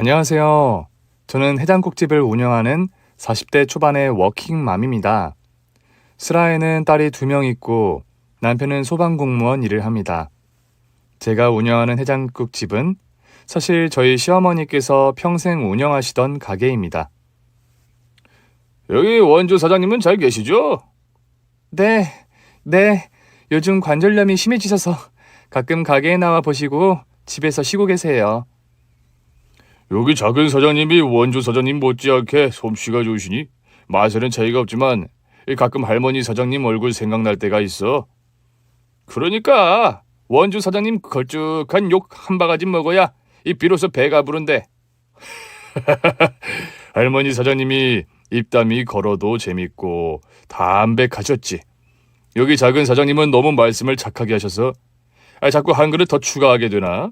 안녕하세요. 저는 해장국집을 운영하는 40대 초반의 워킹맘입니다. 슬하에는 딸이 2명 있고 남편은 소방공무원 일을 합니다. 제가 운영하는 해장국집은 사실 저희 시어머니께서 평생 운영하시던 가게입니다. 여기 원조 사장님은 잘 계시죠? 네, 네. 요즘 관절염이 심해지셔서 가끔 가게에 나와 보시고 집에서 쉬고 계세요. 여기 작은 사장님이 원조 사장님 못지않게 솜씨가 좋으시니 맛에는 차이가 없지만 가끔 할머니 사장님 얼굴 생각날 때가 있어. 그러니까 원조 사장님 걸쭉한 욕 한 바가지 먹어야 비로소 배가 부른데. 할머니 사장님이 입담이 걸어도 재밌고 담백하셨지. 여기 작은 사장님은 너무 말씀을 착하게 하셔서 자꾸 한 그릇 더 추가하게 되나?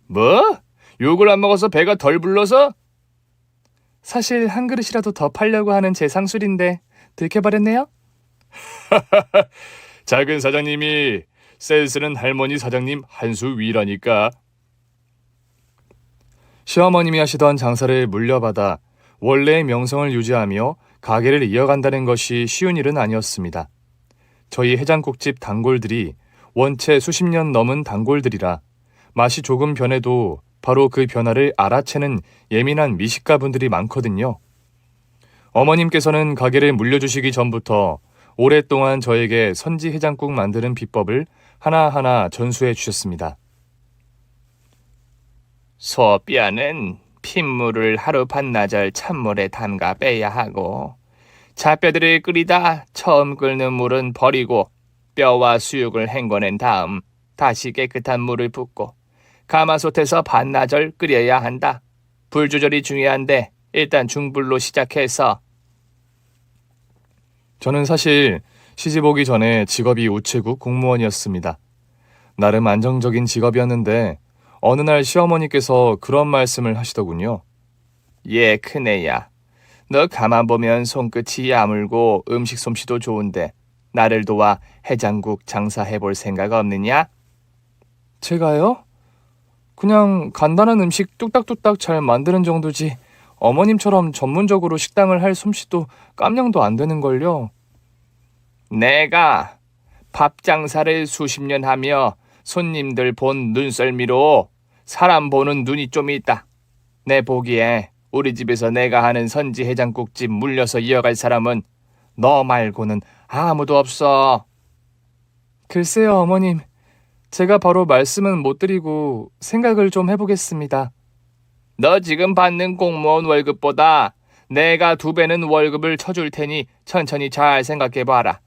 뭐? 욕을 안 먹어서 배가 덜 불러서? 사실 한 그릇이라도 더 팔려고 하는 제 상술인데 들켜버렸네요. 작은 사장님이 센스는 할머니 사장님 한 수 위라니까. 시어머님이 하시던 장사를 물려받아 원래의 명성을 유지하며 가게를 이어간다는 것이 쉬운 일은 아니었습니다. 저희 해장국집 단골들이 원체 수십 년 넘은 단골들이라 맛이 조금 변해도 바로 그 변화를 알아채는 예민한 미식가분들이 많거든요. 어머님께서는 가게를 물려주시기 전부터 오랫동안 저에게 선지 해장국 만드는 비법을 하나하나 전수해 주셨습니다. 소뼈는 핏물을 하루 반나절 찬물에 담가 빼야 하고, 자뼈들을 끓이다 처음 끓는 물은 버리고 뼈와 수육을 헹궈낸 다음 다시 깨끗한 물을 붓고 가마솥에서 반나절 끓여야 한다. 불 조절이 중요한데 일단 중불로 시작해서. 저는 사실 시집 오기 전에 직업이 우체국 공무원이었습니다. 나름 안정적인 직업이었는데 어느 날 시어머니께서 그런 말씀을 하시더군요. 예, 큰애야. 너 가만 보면 손끝이 야물고 음식 솜씨도 좋은데 나를 도와 해장국 장사해볼 생각 없느냐? 제가요? 그냥 간단한 음식 뚝딱뚝딱 잘 만드는 정도지 어머님처럼 전문적으로 식당을 할 솜씨도 깜냥도 안 되는걸요. 내가 밥 장사를 수십 년 하며 손님들 본 눈썰미로 사람 보는 눈이 좀 있다. 내 보기에 우리 집에서 내가 하는 선지 해장국집 물려서 이어갈 사람은 너 말고는 아무도 없어. 글쎄요, 어머님. 제가 바로 말씀은 못 드리고 생각을 좀 해보겠습니다. 너 지금 받는 공무원 월급보다 내가 2배는 월급을 쳐줄 테니 천천히 잘 생각해봐라.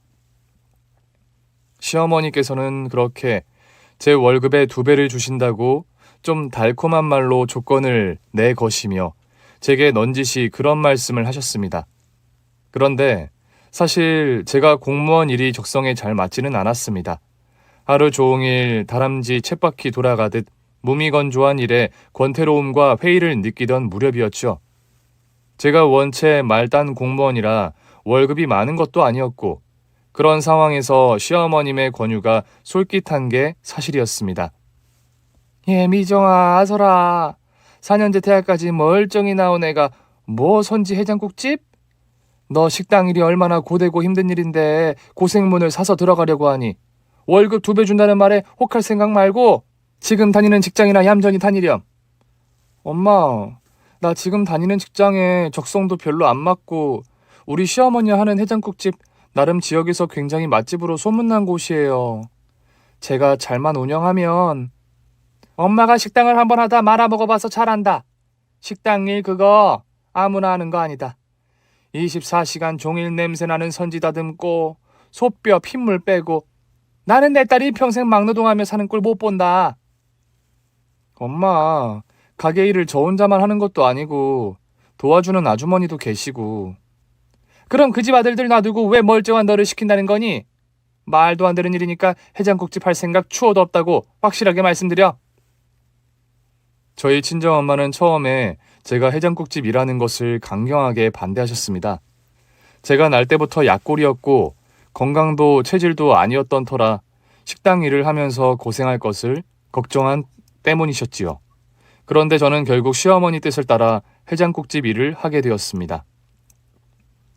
시어머니께서는 그렇게 제 월급의 2배를 주신다고 좀 달콤한 말로 조건을 내거시며 제게 넌지시 그런 말씀을 하셨습니다. 그런데 사실 제가 공무원 일이 적성에 잘 맞지는 않았습니다. 하루 종일 다람쥐 쳇바퀴 돌아가듯 무미건조한 일에 권태로움과 회의를 느끼던 무렵이었죠. 제가 원체 말단 공무원이라 월급이 많은 것도 아니었고 그런 상황에서 시어머님의 권유가 솔깃한 게 사실이었습니다. 예, 미정아, 아서라. 4년제 대학까지 멀쩡히 나온 애가 뭐 선지 해장국집? 너 식당 일이 얼마나 고되고 힘든 일인데 고생문을 사서 들어가려고 하니 월급 2배 준다는 말에 혹할 생각 말고 지금 다니는 직장이나 얌전히 다니렴. 엄마, 나 지금 다니는 직장에 적성도 별로 안 맞고 우리 시어머니 하는 해장국집 나름 지역에서 굉장히 맛집으로 소문난 곳이에요. 제가 잘만 운영하면. 엄마가 식당을 한번 하다 말아 먹어봐서 잘 안다. 식당 일 그거 아무나 하는 거 아니다. 24시간 종일 냄새나는 선지 다듬고 소뼈 핏물 빼고 나는 내 딸이 평생 막노동하며 사는 꼴 못 본다. 엄마, 가게 일을 저 혼자만 하는 것도 아니고 도와주는 아주머니도 계시고. 그럼 그 집 아들들 놔두고 왜 멀쩡한 너를 시킨다는 거니? 말도 안 되는 일이니까 해장국집 할 생각 추호도 없다고 확실하게 말씀드려. 저희 친정엄마는 처음에 제가 해장국집 일하는 것을 강경하게 반대하셨습니다. 제가 날 때부터 약골이었고 건강도 체질도 아니었던 터라 식당 일을 하면서 고생할 것을 걱정한 때문이셨지요. 그런데 저는 결국 시어머니 뜻을 따라 해장국집 일을 하게 되었습니다.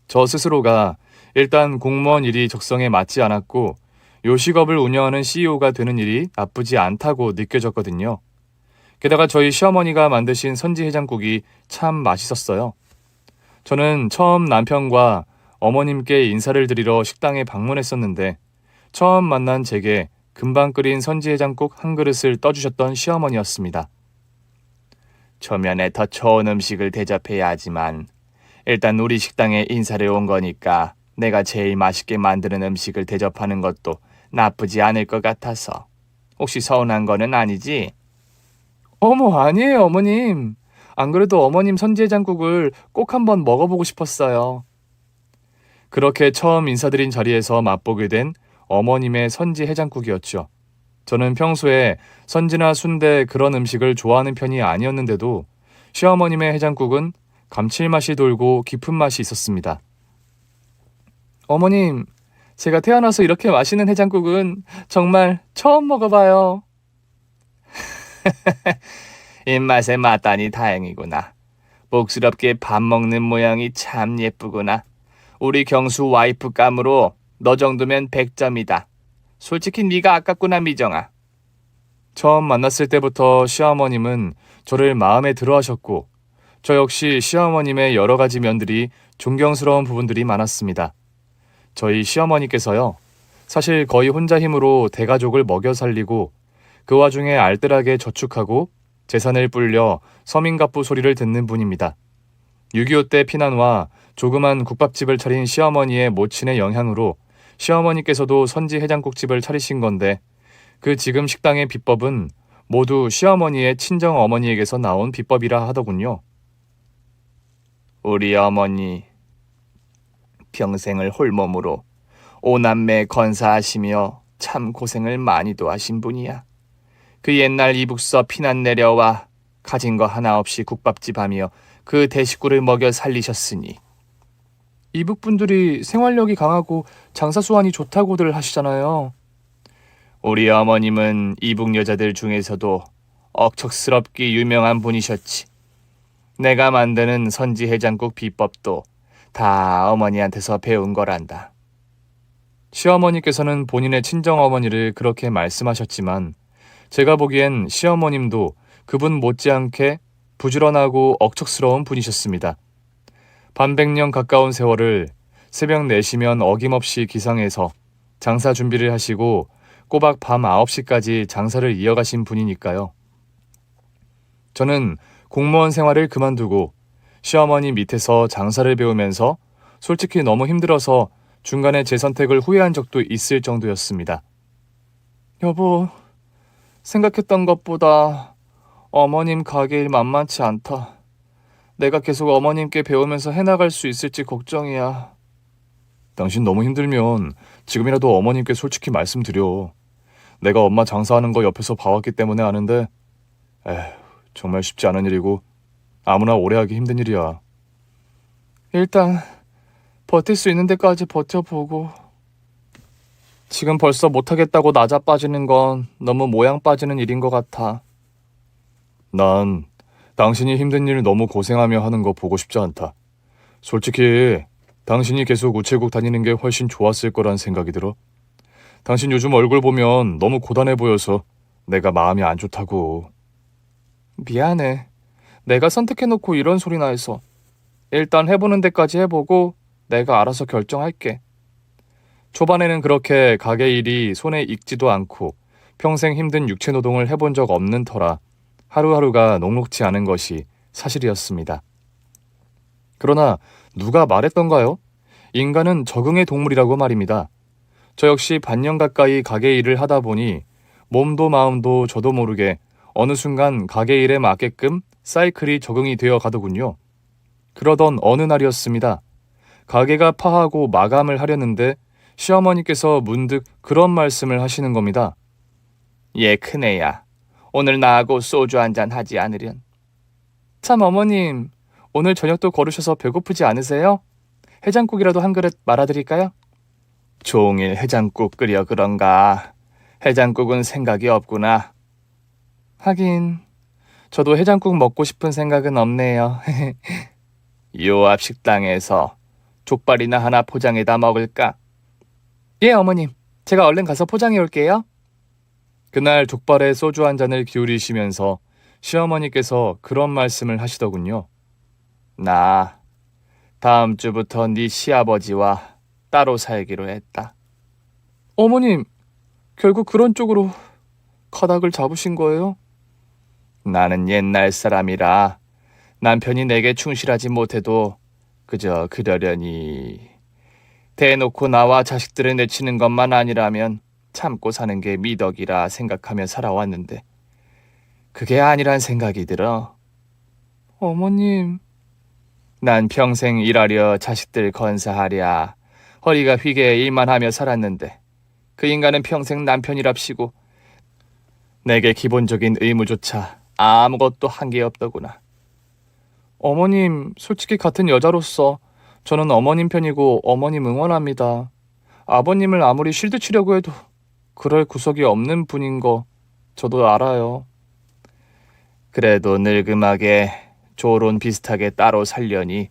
저 스스로가 일단 공무원 일이 적성에 맞지 않았고 요식업을 운영하는 CEO가 되는 일이 나쁘지 않다고 느껴졌거든요. 게다가 저희 시어머니가 만드신 선지 해장국이 참 맛있었어요. 저는 처음 남편과 어머님께 인사를 드리러 식당에 방문했었는데 처음 만난 제게 금방 끓인 선지 해장국 한 그릇을 떠주셨던 시어머니였습니다. 초면에 더 좋은 음식을 대접해야 하지만 일단 우리 식당에 인사를 온 거니까 내가 제일 맛있게 만드는 음식을 대접하는 것도 나쁘지 않을 것 같아서. 혹시 서운한 거는 아니지? 어머, 아니에요, 어머님. 안 그래도 어머님 선지해장국을 꼭 한번 먹어보고 싶었어요. 그렇게 처음 인사드린 자리에서 맛보게 된 어머님의 선지해장국이었죠. 저는 평소에 선지나 순대 그런 음식을 좋아하는 편이 아니었는데도 시어머님의 해장국은 감칠맛이 돌고 깊은 맛이 있었습니다. 어머님, 제가 태어나서 이렇게 맛있는 해장국은 정말 처음 먹어봐요. 입맛에 맞다니 다행이구나. 복스럽게 밥 먹는 모양이 참 예쁘구나. 우리 경수 와이프 감으로 너 정도면 100점이다. 솔직히 네가 아깝구나, 미정아. 처음 만났을 때부터 시어머님은 저를 마음에 들어 하셨고 저 역시 시어머님의 여러 가지 면들이 존경스러운 부분들이 많았습니다. 저희 시어머니께서요, 사실 거의 혼자 힘으로 대가족을 먹여 살리고 그 와중에 알뜰하게 저축하고 재산을 불려 서민갑부 소리를 듣는 분입니다. 6.25 때 피난와 조그만 국밥집을 차린 시어머니의 모친의 영향으로 시어머니께서도 선지 해장국집을 차리신 건데 그 지금 식당의 비법은 모두 시어머니의 친정 어머니에게서 나온 비법이라 하더군요. 우리 어머니 평생을 홀몸으로 오남매 건사하시며 참 고생을 많이도 하신 분이야. 그 옛날 이북서 피난 내려와 가진 거 하나 없이 국밥집 하며 그 대식구를 먹여 살리셨으니. 이북분들이 생활력이 강하고 장사수완이 좋다고들 하시잖아요. 우리 어머님은 이북 여자들 중에서도 억척스럽게 유명한 분이셨지. 내가 만드는 선지 해장국 비법도 다 어머니한테서 배운 거란다. 시어머니께서는 본인의 친정어머니를 그렇게 말씀하셨지만 제가 보기엔 시어머님도 그분 못지않게 부지런하고 억척스러운 분이셨습니다. 반백년 가까운 세월을 새벽 4시면 어김없이 기상해서 장사 준비를 하시고 꼬박 밤 9시까지 장사를 이어가신 분이니까요. 저는 공무원 생활을 그만두고 시어머니 밑에서 장사를 배우면서 솔직히 너무 힘들어서 중간에 제 선택을 후회한 적도 있을 정도였습니다. 여보, 생각했던 것보다 어머님 가게 일 만만치 않다. 내가 계속 어머님께 배우면서 해나갈 수 있을지 걱정이야. 당신 너무 힘들면 지금이라도 어머님께 솔직히 말씀드려. 내가 엄마 장사하는 거 옆에서 봐왔기 때문에 아는데 정말 쉽지 않은 일이고 아무나 오래 하기 힘든 일이야. 일단 버틸 수 있는 데까지 버텨보고. 지금 벌써 못하겠다고 나자빠지는 건 너무 모양 빠지는 일인 것 같아. 난 당신이 힘든 일 너무 고생하며 하는 거 보고 싶지 않다. 솔직히 당신이 계속 우체국 다니는 게 훨씬 좋았을 거란 생각이 들어. 당신 요즘 얼굴 보면 너무 고단해 보여서 내가 마음이 안 좋다고. 미안해. 내가 선택해놓고 이런 소리나 해서. 일단 해보는 데까지 해보고 내가 알아서 결정할게. 초반에는 그렇게 가게 일이 손에 익지도 않고 평생 힘든 육체 노동을 해본 적 없는 터라 하루하루가 녹록지 않은 것이 사실이었습니다. 그러나 누가 말했던가요? 인간은 적응의 동물이라고 말입니다. 저 역시 반년 가까이 가게 일을 하다 보니 몸도 마음도 저도 모르게 어느 순간 가게 일에 맞게끔 사이클이 적응이 되어 가더군요. 그러던 어느 날이었습니다. 가게가 파하고 마감을 하려는데 시어머니께서 문득 그런 말씀을 하시는 겁니다. 얘 큰애야. 오늘 나하고 소주 한잔 하지 않으련? 참 어머님, 오늘 저녁도 거르셔서 배고프지 않으세요? 해장국이라도 한 그릇 말아드릴까요? 종일 해장국 끓여 그런가. 해장국은 생각이 없구나. 하긴 저도 해장국 먹고 싶은 생각은 없네요. 요 앞 식당에서 족발이나 하나 포장해다 먹을까? 예, 어머님. 제가 얼른 가서 포장해 올게요. 그날 족발에 소주 한 잔을 기울이시면서 시어머니께서 그런 말씀을 하시더군요. 나 다음 주부터 네 시아버지와 따로 살기로 했다. 어머님, 결국 그런 쪽으로 가닥을 잡으신 거예요? 나는 옛날 사람이라 남편이 내게 충실하지 못해도 그저 그러려니 대놓고 나와 자식들을 내치는 것만 아니라면 참고 사는 게 미덕이라 생각하며 살아왔는데 그게 아니란 생각이 들어. 어머님, 난 평생 일하려 자식들 건사하랴 허리가 휘게 일만 하며 살았는데 그 인간은 평생 남편이랍시고 내게 기본적인 의무조차 아무것도 한 게 없더구나. 어머님, 솔직히 같은 여자로서 저는 어머님 편이고 어머님 응원합니다. 아버님을 아무리 실드 치려고 해도 그럴 구석이 없는 분인 거 저도 알아요. 그래도 늙음하게 조론 비슷하게 따로 살려니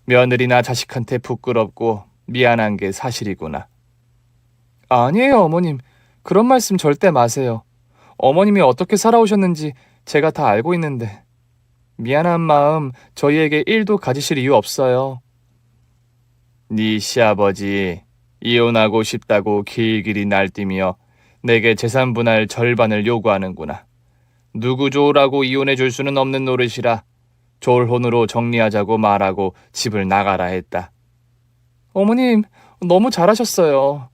며느리나 자식한테 부끄럽고 미안한 게 사실이구나. 아니에요, 어머님. 그런 말씀 절대 마세요. 어머님이 어떻게 살아오셨는지 제가 다 알고 있는데 미안한 마음 저희에게 1도 가지실 이유 없어요. 네 시아버지 이혼하고 싶다고 길길이 날뛰며 내게 재산 분할 절반을 요구하는구나. 누구 좋으라고 이혼해 줄 수는 없는 노릇이라 졸혼으로 정리하자고 말하고 집을 나가라 했다. 어머님, 너무 잘하셨어요.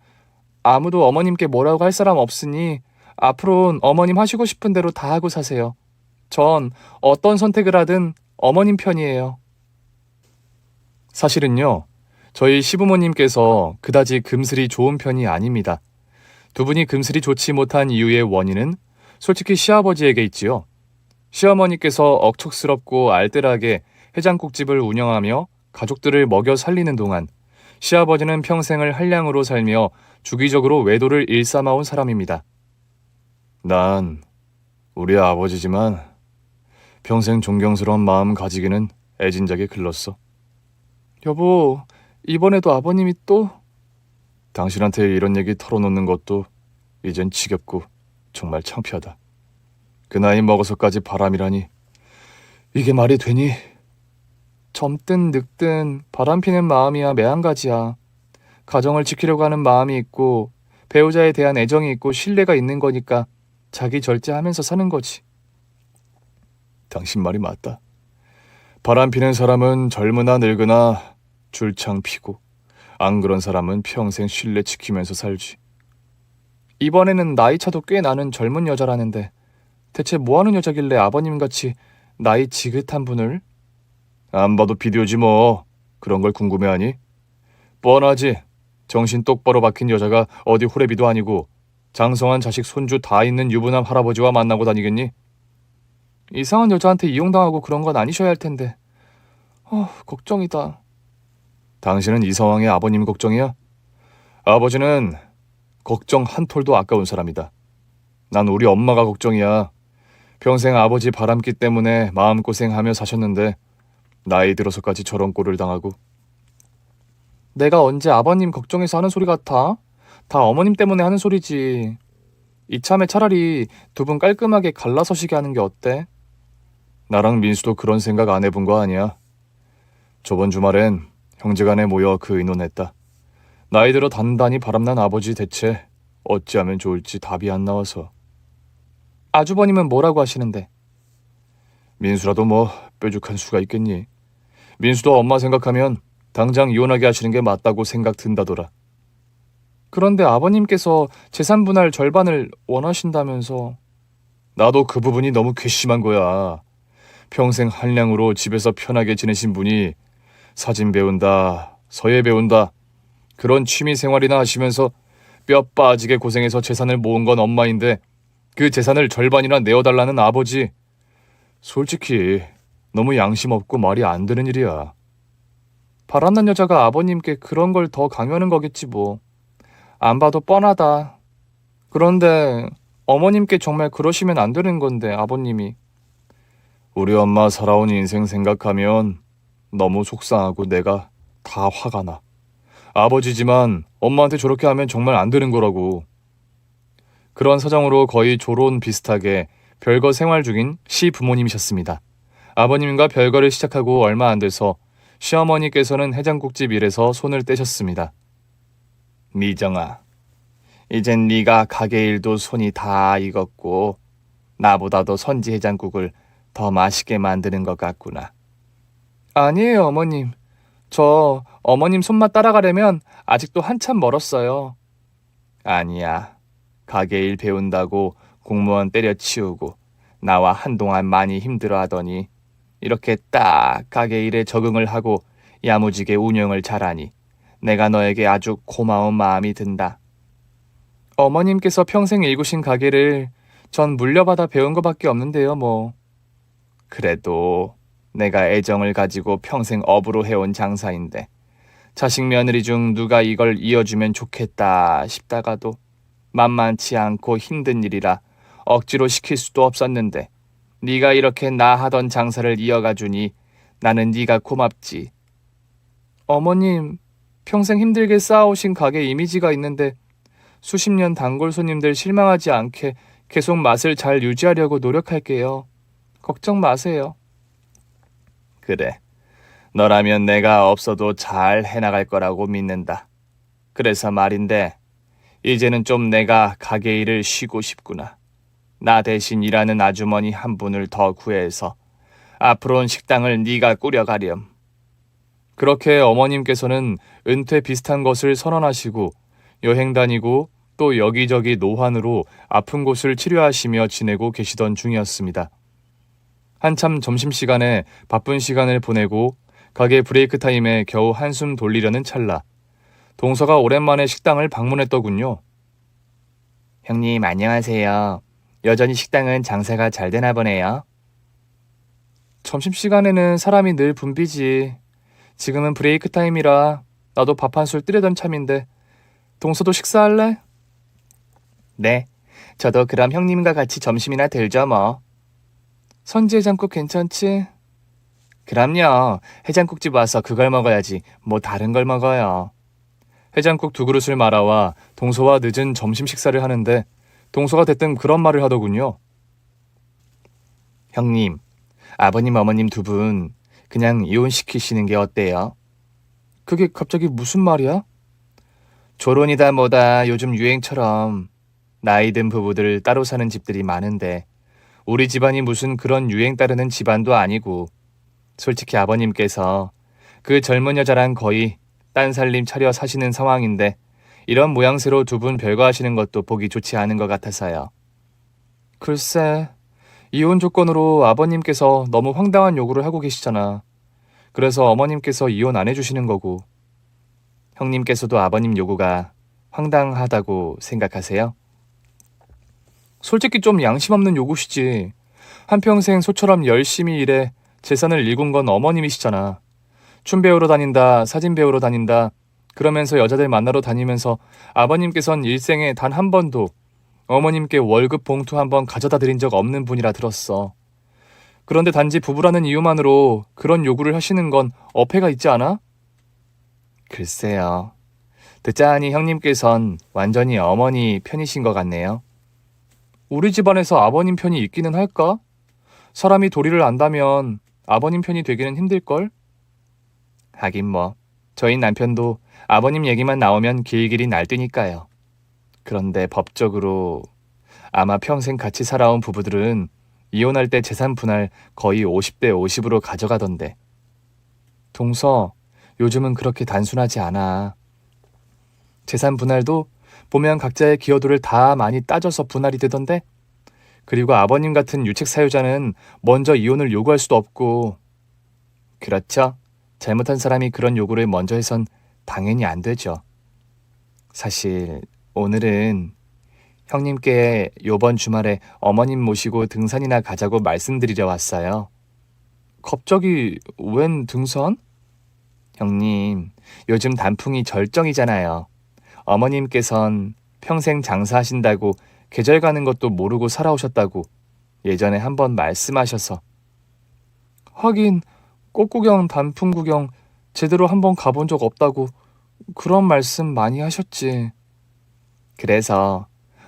아무도 어머님께 뭐라고 할 사람 없으니 앞으로는 어머님 하시고 싶은 대로 다 하고 사세요. 전 어떤 선택을 하든 어머님 편이에요. 사실은요, 저희 시부모님께서 그다지 금슬이 좋은 편이 아닙니다. 두 분이 금슬이 좋지 못한 이유의 원인은 솔직히 시아버지에게 있지요. 시어머니께서 억척스럽고 알뜰하게 해장국집을 운영하며 가족들을 먹여 살리는 동안 시아버지는 평생을 한량으로 살며 주기적으로 외도를 일삼아온 사람입니다. 난 우리 아버지지만 평생 존경스러운 마음 가지기는 애진작에 글렀어. 여보, 이번에도 아버님이 또? 당신한테 이런 얘기 털어놓는 것도 이젠 지겹고 정말 창피하다. 그 나이 먹어서까지 바람이라니 이게 말이 되니? 젊든 늙든 바람피는 마음이야 매한가지야. 가정을 지키려고 하는 마음이 있고 배우자에 대한 애정이 있고 신뢰가 있는 거니까 자기 절제하면서 사는 거지. 당신 말이 맞다. 바람피는 사람은 젊으나 늙으나 줄창 피고 안 그런 사람은 평생 신뢰 지키면서 살지. 이번에는 나이차도 꽤 나는 젊은 여자라는데 대체 뭐하는 여자길래 아버님같이 나이 지긋한 분을? 안 봐도 비디오지 뭐. 그런 걸 궁금해하니? 뻔하지. 정신 똑바로 박힌 여자가 어디 호래비도 아니고 장성한 자식 손주 다 있는 유부남 할아버지와 만나고 다니겠니? 이상한 여자한테 이용당하고 그런 건 아니셔야 할 텐데. 걱정이다. 당신은 이 상황에 아버님 걱정이야? 아버지는 걱정 한 톨도 아까운 사람이다. 난 우리 엄마가 걱정이야. 평생 아버지 바람기 때문에 마음고생하며 사셨는데 나이 들어서까지 저런 꼴을 당하고. 내가 언제 아버님 걱정해서 하는 소리 같아? 다 어머님 때문에 하는 소리지. 이참에 차라리 두 분 깔끔하게 갈라서시게 하는 게 어때? 나랑 민수도 그런 생각 안 해본 거 아니야. 저번 주말엔 형제간에 모여 그 의논했다. 나이 들어 단단히 바람난 아버지 대체 어찌하면 좋을지 답이 안 나와서. 아주버님은 뭐라고 하시는데? 민수라도 뭐 뾰족한 수가 있겠니? 민수도 엄마 생각하면 당장 이혼하게 하시는 게 맞다고 생각 든다더라. 그런데 아버님께서 재산 분할 절반을 원하신다면서. 나도 그 부분이 너무 괘씸한 거야. 평생 한량으로 집에서 편하게 지내신 분이 사진 배운다, 서예 배운다, 그런 취미 생활이나 하시면서 뼈 빠지게 고생해서 재산을 모은 건 엄마인데 그 재산을 절반이나 내어달라는 아버지. 솔직히 너무 양심 없고 말이 안 되는 일이야. 바람난 여자가 아버님께 그런 걸 더 강요하는 거겠지 뭐. 안 봐도 뻔하다. 그런데 어머님께 정말 그러시면 안 되는 건데 아버님이. 우리 엄마 살아온 인생 생각하면 너무 속상하고 내가 다 화가 나. 아버지지만 엄마한테 저렇게 하면 정말 안 되는 거라고. 그런 사정으로 거의 조론 비슷하게 별거 생활 중인 시부모님이셨습니다. 아버님과 별거를 시작하고 얼마 안 돼서 시어머니께서는 해장국집 일에서 손을 떼셨습니다. 미정아, 이젠 네가 가게 일도 손이 다 익었고 나보다도 선지 해장국을 더 맛있게 만드는 것 같구나. 아니에요, 어머님. 저 어머님 손맛 따라가려면 아직도 한참 멀었어요. 아니야. 가게 일 배운다고 공무원 때려치우고 나와 한동안 많이 힘들어하더니 이렇게 딱 가게 일에 적응을 하고 야무지게 운영을 잘하니 내가 너에게 아주 고마운 마음이 든다. 어머님께서 평생 일구신 가게를 전 물려받아 배운 것밖에 없는데요, 뭐. 그래도 내가 애정을 가지고 평생 업으로 해온 장사인데 자식 며느리 중 누가 이걸 이어주면 좋겠다 싶다가도 만만치 않고 힘든 일이라 억지로 시킬 수도 없었는데 네가 이렇게 나 하던 장사를 이어가 주니 나는 네가 고맙지. 어머님, 평생 힘들게 쌓아오신 가게 이미지가 있는데 수십 년 단골 손님들 실망하지 않게 계속 맛을 잘 유지하려고 노력할게요. 걱정 마세요. 그래. 너라면 내가 없어도 잘 해나갈 거라고 믿는다. 그래서 말인데 이제는 좀 내가 가게 일을 쉬고 싶구나. 나 대신 일하는 아주머니 한 분을 더 구해서 앞으로는 식당을 네가 꾸려가렴. 그렇게 어머님께서는 은퇴 비슷한 것을 선언하시고 여행 다니고 또 여기저기 노환으로 아픈 곳을 치료하시며 지내고 계시던 중이었습니다. 한참 점심시간에 바쁜 시간을 보내고 가게 브레이크 타임에 겨우 한숨 돌리려는 찰나 동서가 오랜만에 식당을 방문했더군요. 형님 안녕하세요. 여전히 식당은 장사가 잘 되나 보네요. 점심시간에는 사람이 늘 붐비지. 지금은 브레이크 타임이라 나도 밥 한 술 뜨려던 참인데 동서도 식사할래? 네, 저도 그럼 형님과 같이 점심이나 들죠 뭐. 선지 해장국 괜찮지? 그럼요. 해장국집 와서 그걸 먹어야지 뭐 다른 걸 먹어요. 해장국 2그릇을 말아와 동서와 늦은 점심 식사를 하는데 동서가 대뜸 그런 말을 하더군요. 형님, 아버님 어머님 2분 그냥 이혼시키시는 게 어때요? 그게 갑자기 무슨 말이야? 조론이다 뭐다 요즘 유행처럼 나이 든 부부들 따로 사는 집들이 많은데 우리 집안이 무슨 그런 유행 따르는 집안도 아니고 솔직히 아버님께서 그 젊은 여자랑 거의 딴 살림 차려 사시는 상황인데 이런 모양새로 2분 별거하시는 것도 보기 좋지 않은 것 같아서요. 글쎄, 이혼 조건으로 아버님께서 너무 황당한 요구를 하고 계시잖아. 그래서 어머님께서 이혼 안 해주시는 거고. 형님께서도 아버님 요구가 황당하다고 생각하세요? 솔직히 좀 양심 없는 요구시지. 한평생 소처럼 열심히 일해 재산을 일군 건 어머님이시잖아. 춤 배우러 다닌다, 사진 배우러 다닌다, 그러면서 여자들 만나러 다니면서 아버님께선 일생에 단 한 번도 어머님께 월급 봉투 한 번 가져다 드린 적 없는 분이라 들었어. 그런데 단지 부부라는 이유만으로 그런 요구를 하시는 건 어폐가 있지 않아? 글쎄요. 듣자하니 형님께선 완전히 어머니 편이신 것 같네요. 우리 집안에서 아버님 편이 있기는 할까? 사람이 도리를 안다면 아버님 편이 되기는 힘들걸? 하긴 뭐 저희 남편도 아버님 얘기만 나오면 길길이 날뛰니까요. 그런데 법적으로 아마 평생 같이 살아온 부부들은 이혼할 때 재산 분할 거의 50대 50으로 가져가던데. 동서, 요즘은 그렇게 단순하지 않아. 재산 분할도 보면 각자의 기여도를 다 많이 따져서 분할이 되던데. 그리고 아버님 같은 유책 사유자는 먼저 이혼을 요구할 수도 없고. 그렇죠. 잘못한 사람이 그런 요구를 먼저 해선 당연히 안 되죠. 사실 오늘은 형님께 요번 주말에 어머님 모시고 등산이나 가자고 말씀드리려 왔어요. 갑자기 웬 등산? 형님, 요즘 단풍이 절정이잖아요. 어머님께선 평생 장사하신다고 계절 가는 것도 모르고 살아오셨다고 예전에 한번 말씀하셔서. 하긴 꽃구경, 단풍구경 제대로 한번 가본 적 없다고 그런 말씀 많이 하셨지. 그래서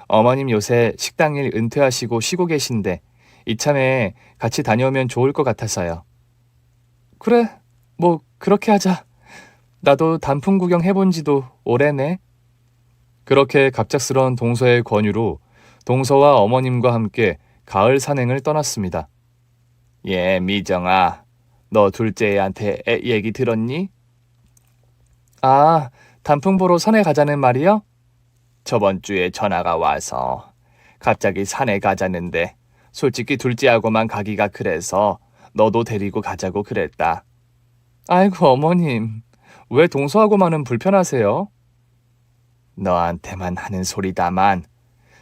어머님 요새 식당 일 은퇴하시고 쉬고 계신데 이참에 같이 다녀오면 좋을 것 같아서요. 그래, 뭐 그렇게 하자. 나도 단풍 구경 해본 지도 오래네. 그렇게 갑작스러운 동서의 권유로 동서와 어머님과 함께 가을 산행을 떠났습니다. 예, 미정아. 너 둘째 애한테 얘기 들었니? 아, 단풍 보러 산에 가자는 말이요? 저번 주에 전화가 와서 갑자기 산에 가자는데 솔직히 둘째하고만 가기가 그래서 너도 데리고 가자고 그랬다. 아이고 어머님, 왜 동서하고만은 불편하세요? 너한테만 하는 소리다만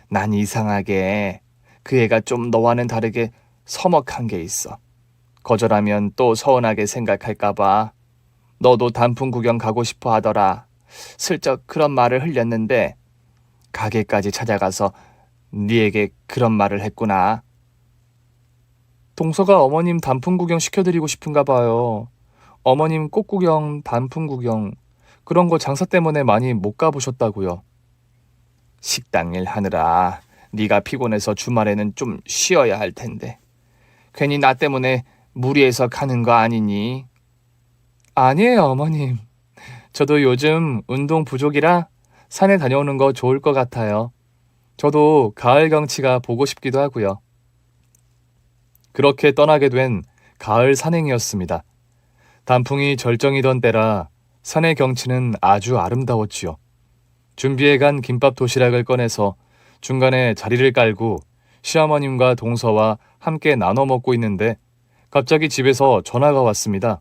난 이상하게 그 애가 좀 너와는 다르게 서먹한 게 있어. 거절하면 또 서운하게 생각할까봐. 너도 단풍 구경 가고 싶어 하더라. 슬쩍 그런 말을 흘렸는데 가게까지 찾아가서 네에게 그런 말을 했구나. 동서가 어머님 단풍 구경 시켜드리고 싶은가 봐요. 어머님 꽃 구경, 단풍 구경 그런 거 장사 때문에 많이 못 가보셨다고요. 식당 일 하느라 네가 피곤해서 주말에는 좀 쉬어야 할 텐데 괜히 나 때문에 무리해서 가는 거 아니니? 아니에요 어머님. 저도 요즘 운동 부족이라 산에 다녀오는 거 좋을 것 같아요. 저도 가을 경치가 보고 싶기도 하고요. 그렇게 떠나게 된 가을 산행이었습니다. 단풍이 절정이던 때라 산의 경치는 아주 아름다웠지요. 준비해간 김밥 도시락을 꺼내서 중간에 자리를 깔고 시어머님과 동서와 함께 나눠 먹고 있는데 갑자기 집에서 전화가 왔습니다.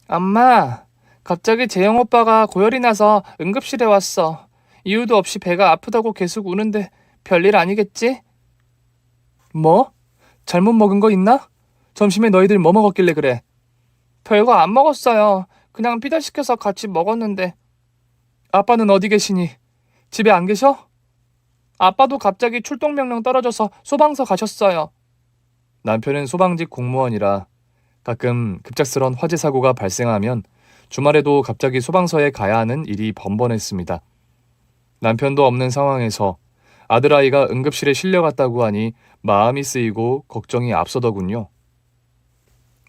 엄마, 갑자기 재영 오빠가 고열이 나서 응급실에 왔어. 이유도 없이 배가 아프다고 계속 우는데 별일 아니겠지? 뭐? 잘못 먹은 거 있나? 점심에 너희들 뭐 먹었길래 그래? 별거 안 먹었어요. 그냥 피자 시켜서 같이 먹었는데. 아빠는 어디 계시니? 집에 안 계셔? 아빠도 갑자기 출동 명령 떨어져서 소방서 가셨어요. 남편은 소방직 공무원이라 가끔 급작스런 화재 사고가 발생하면 주말에도 갑자기 소방서에 가야 하는 일이 번번했습니다. 남편도 없는 상황에서 아들아이가 응급실에 실려갔다고 하니 마음이 쓰이고 걱정이 앞서더군요.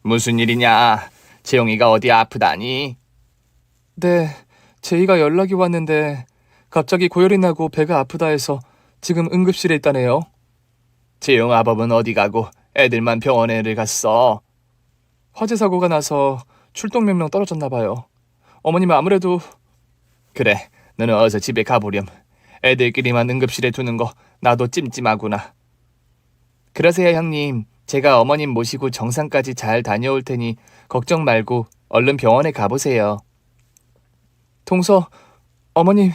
무슨 일이냐? 재용이가 어디 아프다니? 네, 제이가 연락이 왔는데 갑자기 고열이 나고 배가 아프다 해서 지금 응급실에 있다네요. 재용 아범은 어디 가고 애들만 병원에를 갔어. 화재 사고가 나서 출동 명령 떨어졌나 봐요. 어머님은 아무래도... 그래, 너는 어서 집에 가보렴. 애들끼리만 응급실에 두는 거 나도 찜찜하구나. 그러세요 형님. 제가 어머님 모시고 정상까지 잘 다녀올 테니 걱정 말고 얼른 병원에 가보세요. 동서, 어머님,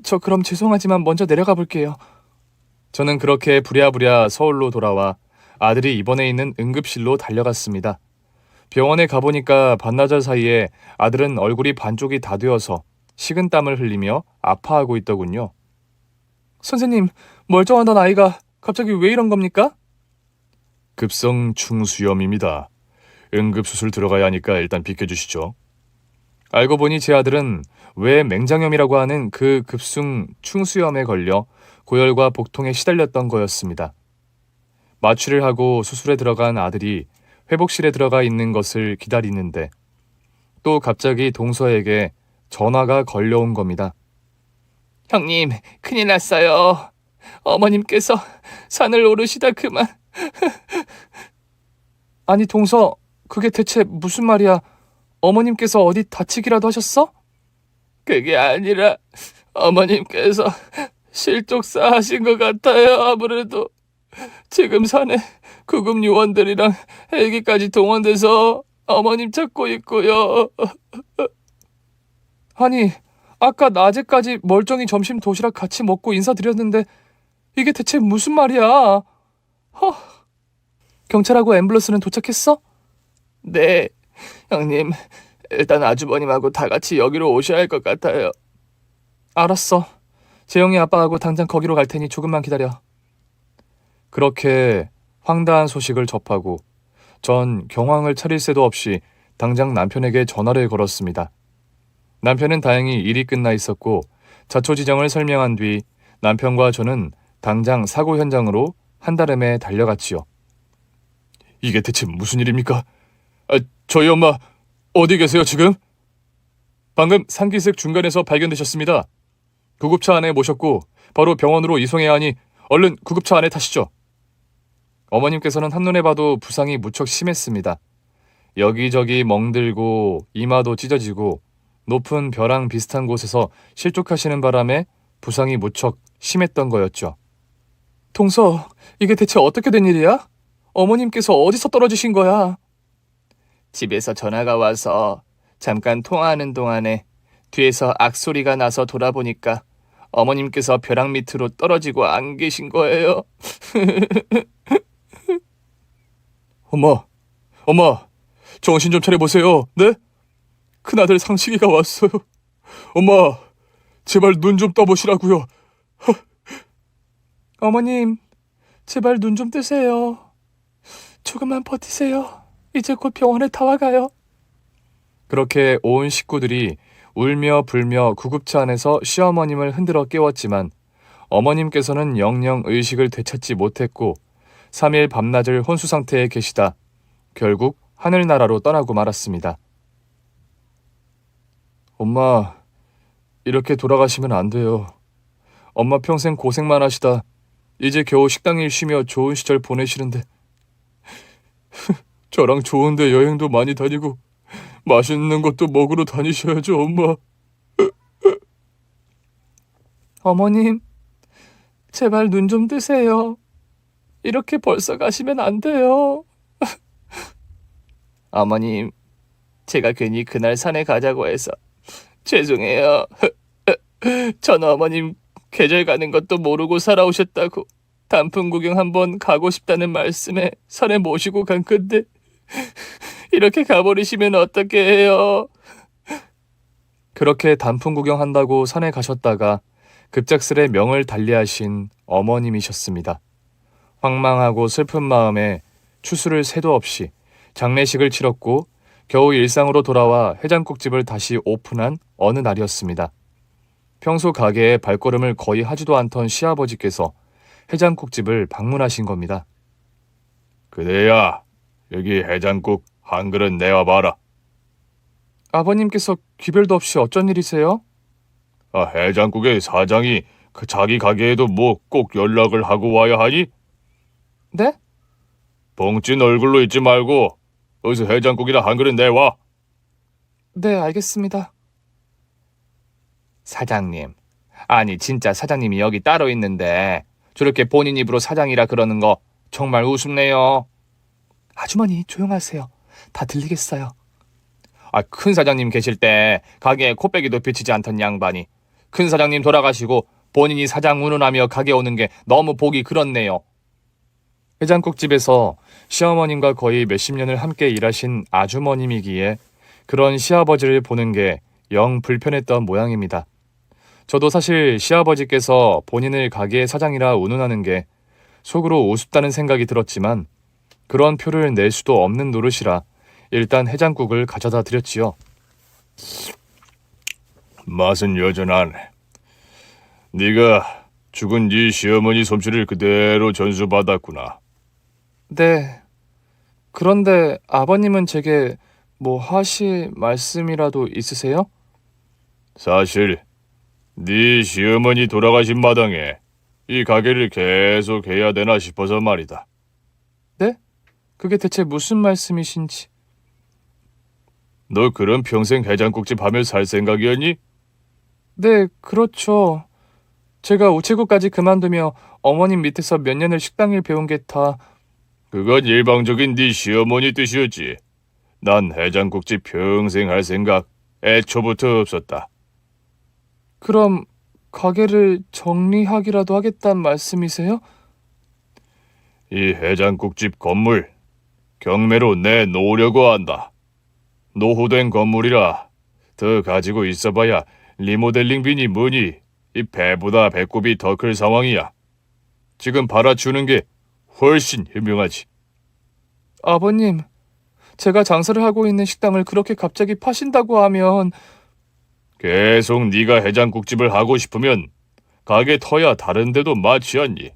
저 그럼 죄송하지만 먼저 내려가 볼게요. 저는 그렇게 부랴부랴 서울로 돌아와 아들이 입원해 있는 응급실로 달려갔습니다. 병원에 가보니까 반나절 사이에 아들은 얼굴이 반쪽이 다 되어서 식은땀을 흘리며 아파하고 있더군요. 선생님, 멀쩡하던 아이가 갑자기 왜 이런 겁니까? 급성 충수염입니다. 응급수술 들어가야 하니까 일단 비켜주시죠. 알고 보니 제 아들은 왜 맹장염이라고 하는 그 급성 충수염에 걸려 고열과 복통에 시달렸던 거였습니다. 마취를 하고 수술에 들어간 아들이 회복실에 들어가 있는 것을 기다리는데 또 갑자기 동서에게 전화가 걸려온 겁니다. 형님, 큰일 났어요. 어머님께서 산을 오르시다 그만. 아니 동서, 그게 대체 무슨 말이야? 어머님께서 어디 다치기라도 하셨어? 그게 아니라 어머님께서 실족사 하신 것 같아요. 아무래도 지금 산에 구급 요원들이랑 헬기까지 동원돼서 어머님 찾고 있고요. 아니, 아까 낮에까지 멀쩡히 점심 도시락 같이 먹고 인사드렸는데 이게 대체 무슨 말이야? 경찰하고 앰뷸런스는 도착했어? 네, 형님. 일단 아주버님하고 다 같이 여기로 오셔야 할 것 같아요. 알았어. 재영이 아빠하고 당장 거기로 갈 테니 조금만 기다려. 그렇게 황당한 소식을 접하고 전 경황을 차릴 새도 없이 당장 남편에게 전화를 걸었습니다. 남편은 다행히 일이 끝나 있었고 자초지정을 설명한 뒤 남편과 저는 당장 사고 현장으로 한달음에 달려갔지요. 이게 대체 무슨 일입니까? 저희 엄마 어디 계세요 지금? 방금 상기슭 중간에서 발견되셨습니다. 구급차 안에 모셨고 바로 병원으로 이송해야 하니 얼른 구급차 안에 타시죠. 어머님께서는 한눈에 봐도 부상이 무척 심했습니다. 여기저기 멍들고 이마도 찢어지고 높은 벼랑 비슷한 곳에서 실족하시는 바람에 부상이 무척 심했던 거였죠. 동서, 이게 대체 어떻게 된 일이야? 어머님께서 어디서 떨어지신 거야? 집에서 전화가 와서 잠깐 통화하는 동안에 뒤에서 악소리가 나서 돌아보니까 어머님께서 벼랑 밑으로 떨어지고 안 계신 거예요. 엄마, 정신 좀 차려보세요. 네? 큰아들 상식이가 왔어요. 엄마, 제발 눈 좀 떠보시라고요. 어머님, 제발 눈 좀 뜨세요. 조금만 버티세요. 이제 곧 병원에 다 와가요. 그렇게 온 식구들이 울며 불며 구급차 안에서 시어머님을 흔들어 깨웠지만 어머님께서는 영영 의식을 되찾지 못했고 3일 밤낮을 혼수 상태에 계시다 결국 하늘나라로 떠나고 말았습니다. 엄마, 이렇게 돌아가시면 안 돼요. 엄마 평생 고생만 하시다 이제 겨우 식당 일 쉬며 좋은 시절 보내시는데 저랑 좋은데 여행도 많이 다니고 맛있는 것도 먹으러 다니셔야죠, 엄마. 어머님, 제발 눈 좀 뜨세요. 이렇게 벌써 가시면 안 돼요. 어머님, 제가 괜히 그날 산에 가자고 해서 죄송해요. 전 어머님 계절 가는 것도 모르고 살아오셨다고 단풍 구경 한번 가고 싶다는 말씀에 산에 모시고 간 건데 이렇게 가버리시면 어떻게 해요? 그렇게 단풍 구경한다고 산에 가셨다가 급작스레 명을 달리하신 어머님이셨습니다. 황망하고 슬픈 마음에 추수를 새도 없이 장례식을 치렀고 겨우 일상으로 돌아와 해장국집을 다시 오픈한 어느 날이었습니다. 평소 가게에 발걸음을 거의 하지도 않던 시아버지께서 해장국집을 방문하신 겁니다. 그대야, 여기 해장국 한 그릇 내와봐라. 아버님께서 귀별도 없이 어쩐 일이세요? 해장국의 사장이 자기 가게에도 뭐 꼭 연락을 하고 와야 하니? 네? 벙찐 얼굴로 있지 말고 어서 해장국이나 한 그릇 내와. 네, 알겠습니다. 사장님, 아니 진짜 사장님이 여기 따로 있는데 저렇게 본인 입으로 사장이라 그러는 거 정말 우습네요. 아주머니 조용하세요. 다 들리겠어요. 큰 사장님 계실 때 가게에 코빼기도 비치지 않던 양반이 큰 사장님 돌아가시고 본인이 사장 운운하며 가게 오는 게 너무 보기 그렇네요. 해장국집에서 시어머님과 거의 몇십 년을 함께 일하신 아주머님이기에 그런 시아버지를 보는 게 영 불편했던 모양입니다. 저도 사실 시아버지께서 본인을 가게의 사장이라 운운하는 게 속으로 우습다는 생각이 들었지만 그런 표를 낼 수도 없는 노릇이라 일단 해장국을 가져다 드렸지요. 맛은 여전하네. 네가 죽은 네 시어머니 솜씨를 그대로 전수받았구나. 네. 그런데 아버님은 제게 뭐 하실 말씀이라도 있으세요? 사실 네 시어머니 돌아가신 마당에 이 가게를 계속 해야 되나 싶어서 말이다. 네? 그게 대체 무슨 말씀이신지. 너 그럼 평생 해장국집 하며 살 생각이었니? 네, 그렇죠. 제가 우체국까지 그만두며 어머님 밑에서 몇 년을 식당일 배운 게 다... 그건 일방적인 네 시어머니 뜻이었지. 난 해장국집 평생 할 생각 애초부터 없었다. 그럼 가게를 정리하기라도 하겠단 말씀이세요? 이 해장국집 건물 경매로 내놓으려고 한다. 노후된 건물이라 더 가지고 있어봐야 리모델링비니 뭐니 이 배보다 배꼽이 더 클 상황이야. 지금 팔아주는 게 훨씬 현명하지. 아버님, 제가 장사를 하고 있는 식당을 그렇게 갑자기 파신다고 하면 계속 네가 해장국집을 하고 싶으면 가게 터야 다른 데도 많지 않니?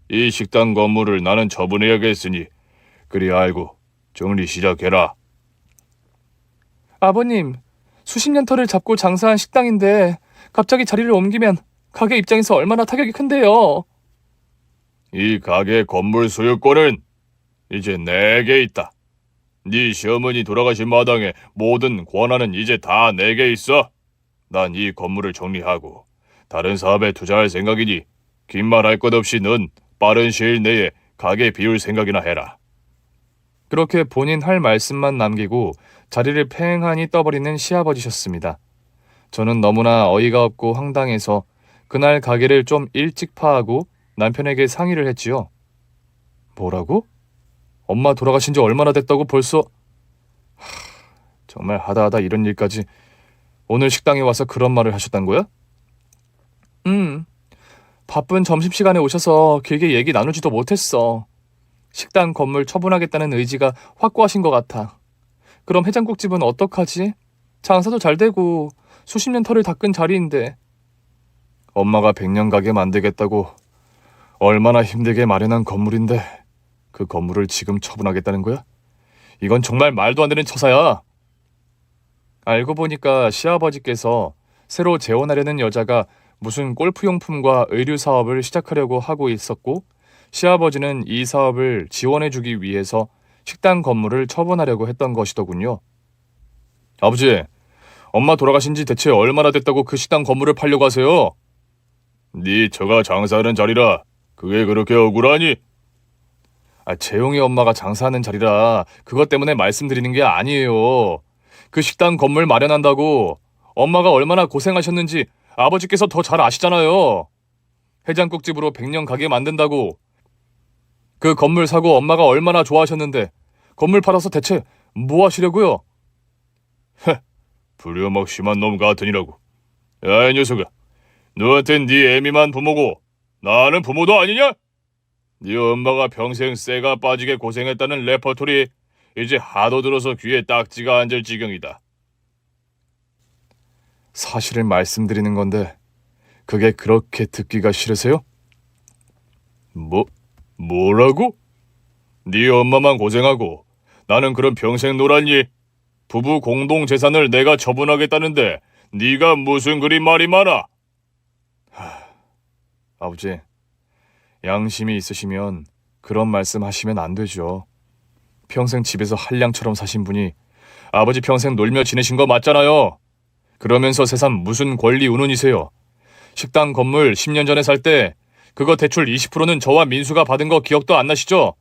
이 식당 건물을 나는 처분해야겠으니 그리 알고 정리 시작해라. 아버님, 수십 년 터를 잡고 장사한 식당인데 갑자기 자리를 옮기면 가게 입장에서 얼마나 타격이 큰데요. 이 가게 건물 소유권은 이제 내게 있다. 네 시어머니 돌아가신 마당에 모든 권한은 이제 다 내게 있어. 난 이 건물을 정리하고 다른 사업에 투자할 생각이니 긴 말 할 것 없이 넌 빠른 시일 내에 가게 비울 생각이나 해라. 그렇게 본인 할 말씀만 남기고 자리를 팽하니 떠버리는 시아버지셨습니다. 저는 너무나 어이가 없고 황당해서 그날 가게를 좀 일찍 파하고 남편에게 상의를 했지요. 뭐라고? 엄마 돌아가신 지 얼마나 됐다고 벌써... 정말 하다하다 이런 일까지. 오늘 식당에 와서 그런 말을 하셨단 거야? 바쁜 점심시간에 오셔서 길게 얘기 나누지도 못했어. 식당 건물 처분하겠다는 의지가 확고하신 것 같아. 그럼 해장국집은 어떡하지? 장사도 잘 되고 수십 년 터를 닦은 자리인데. 엄마가 100년 가게 만들겠다고 얼마나 힘들게 마련한 건물인데 그 건물을 지금 처분하겠다는 거야? 이건 정말 말도 안 되는 처사야. 알고 보니까 시아버지께서 새로 재혼하려는 여자가 무슨 골프용품과 의류 사업을 시작하려고 하고 있었고, 시아버지는 이 사업을 지원해주기 위해서 식당 건물을 처분하려고 했던 것이더군요. 아버지, 엄마 돌아가신 지 대체 얼마나 됐다고 그 식당 건물을 팔려고 하세요? 네 처가 장사하는 자리라 그게 그렇게 억울하니? 재용이 엄마가 장사하는 자리라 그것 때문에 말씀드리는 게 아니에요. 그 식당 건물 마련한다고 엄마가 얼마나 고생하셨는지 아버지께서 더 잘 아시잖아요. 해장국집으로 100년 가게 만든다고. 그 건물 사고 엄마가 얼마나 좋아하셨는데 건물 팔아서 대체 뭐 하시려고요? 부려먹심한 놈 같으니라고. 야, 이 녀석아. 너한텐 네 애미만 부모고 나는 부모도 아니냐? 네 엄마가 평생 쇠가 빠지게 고생했다는 레퍼토리 이제 하도 들어서 귀에 딱지가 앉을 지경이다. 사실을 말씀드리는 건데 그게 그렇게 듣기가 싫으세요? 뭐라고? 네 엄마만 고생하고 나는 그럼 평생 놀았니? 부부 공동 재산을 내가 처분하겠다는데 네가 무슨 그리 말이 많아? 아버지, 양심이 있으시면 그런 말씀 하시면 안 되죠. 평생 집에서 한량처럼 사신 분이 아버지 평생 놀며 지내신 거 맞잖아요. 그러면서 세상 무슨 권리 운운이세요? 식당 건물 10년 전에 살 때 그거 대출 20%는 저와 민수가 받은 거 기억도 안 나시죠?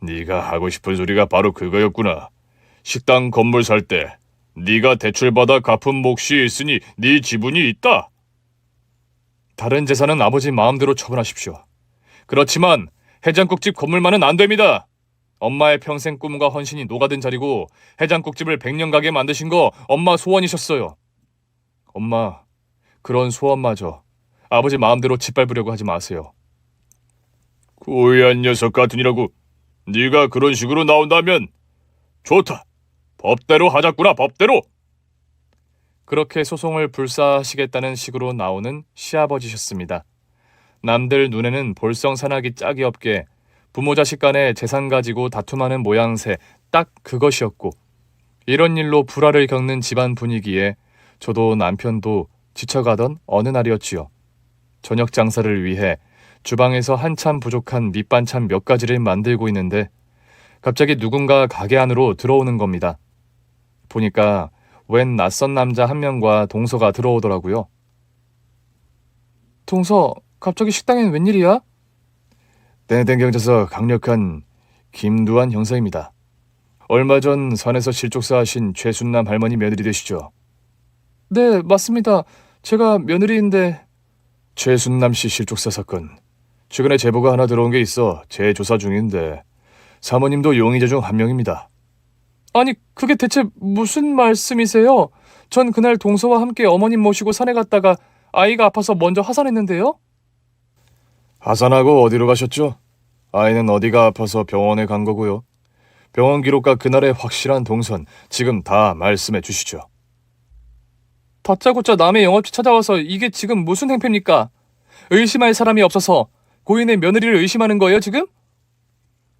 네가 하고 싶은 소리가 바로 그거였구나. 식당 건물 살 때 네가 대출받아 갚은 몫이 있으니 네 지분이 있다. 다른 재산은 아버지 마음대로 처분하십시오. 그렇지만 해장국집 건물만은 안 됩니다. 엄마의 평생 꿈과 헌신이 녹아든 자리고 해장국집을 100년 가게 만드신 거 엄마 소원이셨어요. 엄마, 그런 소원마저 아버지 마음대로 짓밟으려고 하지 마세요. 고얀 녀석 같으니라고. 네가 그런 식으로 나온다면 좋다. 법대로 하자꾸나, 법대로. 그렇게 소송을 불사하시겠다는 식으로 나오는 시아버지셨습니다. 남들 눈에는 볼썽사나기 짝이 없게 부모 자식 간에 재산 가지고 다툼하는 모양새 딱 그것이었고, 이런 일로 불화를 겪는 집안 분위기에 저도 남편도 지쳐가던 어느 날이었지요. 저녁 장사를 위해 주방에서 한참 부족한 밑반찬 몇 가지를 만들고 있는데 갑자기 누군가 가게 안으로 들어오는 겁니다. 보니까 웬 낯선 남자 한 명과 동서가 들어오더라고요. 동서, 갑자기 식당엔 웬일이야? 땡땡 경찰서 강력한 김두한 형사입니다. 얼마 전 산에서 실족사 하신 최순남 할머니 며느리 되시죠? 네, 맞습니다. 제가 며느리인데... 최순남 씨 실족사 사건, 최근에 제보가 하나 들어온 게 있어 재조사 중인데 사모님도 용의자 중 한 명입니다. 아니, 그게 대체 무슨 말씀이세요? 전 그날 동서와 함께 어머님 모시고 산에 갔다가 아이가 아파서 먼저 하산했는데요? 하산하고 어디로 가셨죠? 아이는 어디가 아파서 병원에 간 거고요. 병원 기록과 그날의 확실한 동선 지금 다 말씀해 주시죠. 다짜고짜 남의 영업지 찾아와서 이게 지금 무슨 행패입니까? 의심할 사람이 없어서 고인의 며느리를 의심하는 거예요, 지금?